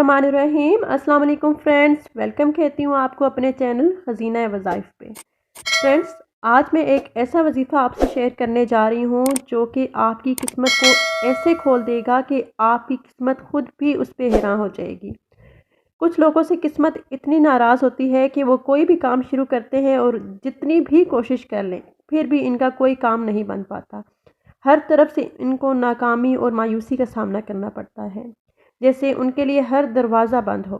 बिस्मिल्लाहिर्रहमानिर्रहीम। अस्सलाम वालेकुम फ्रेंड्स, वेलकम कहती हूँ आपको अपने चैनल खजीना वज़ाइफ पे। फ्रेंड्स, आज मैं एक ऐसा वजीफ़ा आपसे शेयर करने जा रही हूँ जो कि आपकी किस्मत को ऐसे खोल देगा कि आपकी किस्मत खुद भी उस पर हैरान हो जाएगी। कुछ लोगों से किस्मत इतनी नाराज़ होती है कि वो कोई भी काम शुरू करते हैं और जितनी भी कोशिश कर लें फिर भी इनका कोई काम नहीं बन पाता। हर तरफ से इनको नाकामी और मायूसी का सामना करना पड़ता है, जैसे उनके लिए हर दरवाज़ा बंद हो।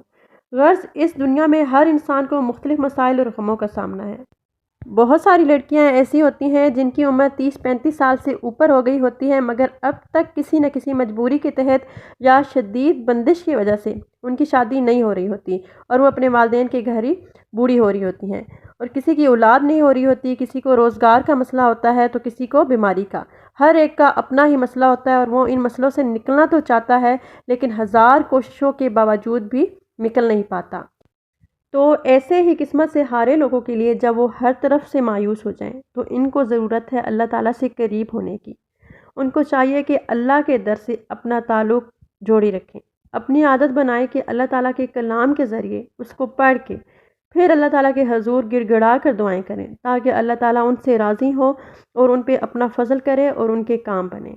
गर्ज़ इस दुनिया में हर इंसान को मुख्तलिफ मसाइल और गमों का सामना है। बहुत सारी लड़कियां ऐसी होती हैं जिनकी उम्र 30-35 साल से ऊपर हो गई होती है, मगर अब तक किसी न किसी मजबूरी के तहत या शदीद बंदिश की वजह से उनकी शादी नहीं हो रही होती और वो अपने वालिदैन के घर ही बूढ़ी हो रही होती हैं। और किसी की औलाद नहीं हो रही होती, किसी को रोज़गार का मसला होता है तो किसी को बीमारी का। हर एक का अपना ही मसला होता है और वो इन मसलों से निकलना तो चाहता है लेकिन हज़ार कोशिशों के बावजूद भी निकल नहीं पाता। तो ऐसे ही किस्मत से हारे लोगों के लिए जब वो हर तरफ से मायूस हो जाएं तो इनको ज़रूरत है अल्लाह ताला से करीब होने की। उनको चाहिए कि अल्लाह के दर से अपना ताल्लुक़ जोड़ी रखें। अपनी आदत बनाएं कि अल्लाह ताला के कलाम के ज़रिए उसको पढ़ के फिर अल्लाह ताला के हजूर गिड़गिड़ा कर दुआएं करें, ताकि अल्लाह ताला उनसे राज़ी हो और उन पे अपना फ़ज़ल करे और उनके काम बने।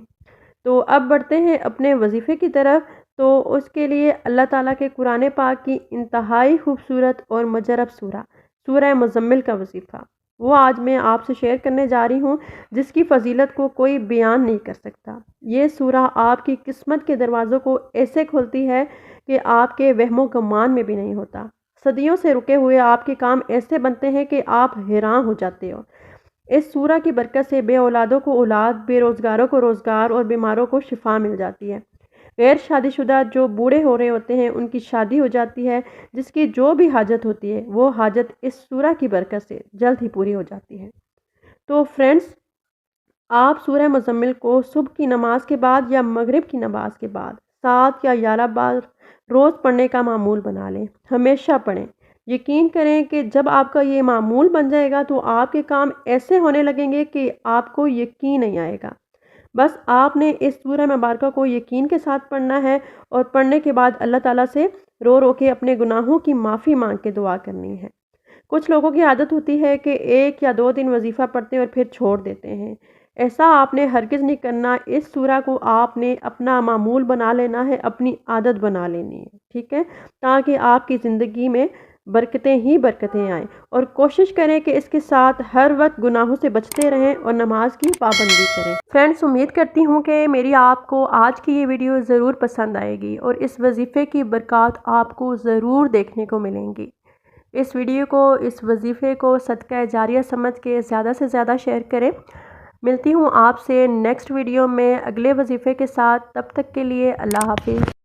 तो अब बढ़ते हैं अपने वजीफ़े की तरफ। तो उसके लिए अल्लाह ताला के कुरान पाक की इंतहाई खूबसूरत और मुजरब सूरह मुज़म्मिल का वजीफ़ा वो आज मैं आपसे शेयर करने जा रही हूँ, जिसकी फ़जीलत को कोई बयान नहीं कर सकता। ये सूरह आपकी किस्मत के दरवाज़ों को ऐसे खोलती है कि आपके वहमो गुमान में भी नहीं होता। सदियों से रुके हुए आपके काम ऐसे बनते हैं कि आप हैरान हो जाते हो। इस सूरह की बरकत से बे औलादों को औलाद, बेरोज़गारों को रोज़गार और बीमारों को शिफा मिल जाती है। गैर शादीशुदा जो बूढ़े हो रहे होते हैं उनकी शादी हो जाती है। जिसकी जो भी हाजत होती है वो हाजत इस सूरह की बरकत से जल्द ही पूरी हो जाती है। तो फ्रेंड्स, आप सूरह मुज़म्मिल को सुबह की नमाज के बाद या मगरिब की नमाज के बाद 7 या 11 बार रोज़ पढ़ने का मामूल बना लें। हमेशा पढ़ें। यकीन करें कि जब आपका ये मामूल बन जाएगा तो आपके काम ऐसे होने लगेंगे कि आपको यकीन नहीं आएगा। बस आपने इस सूरह मुबारक को यकीन के साथ पढ़ना है और पढ़ने के बाद अल्लाह ताला से रो रो के अपने गुनाहों की माफ़ी मांग के दुआ करनी है। कुछ लोगों की आदत होती है कि 1 या 2 दिन वजीफ़ा पढ़ते हैं और फिर छोड़ देते हैं। ऐसा आपने हरगिज़ नहीं करना। इस सूरह को आपने अपना मामूल बना लेना है, अपनी आदत बना लेनी है, ठीक है, ताकि आपकी ज़िंदगी में बरकतें ही बरकतें आएँ। और कोशिश करें कि इसके साथ हर वक्त गुनाहों से बचते रहें और नमाज की पाबंदी करें। फ्रेंड्स, उम्मीद करती हूँ कि मेरी आपको आज की ये वीडियो ज़रूर पसंद आएगी और इस वजीफ़े की बरकत आपको ज़रूर देखने को मिलेंगी। इस वीडियो को, इस वजीफ़े को सदका जारिया समझ के ज़्यादा से ज़्यादा शेयर करें। मिलती हूँ आपसे नेक्स्ट वीडियो में अगले वजीफ़े के साथ। तब तक के लिए अल्लाह हाफिज़।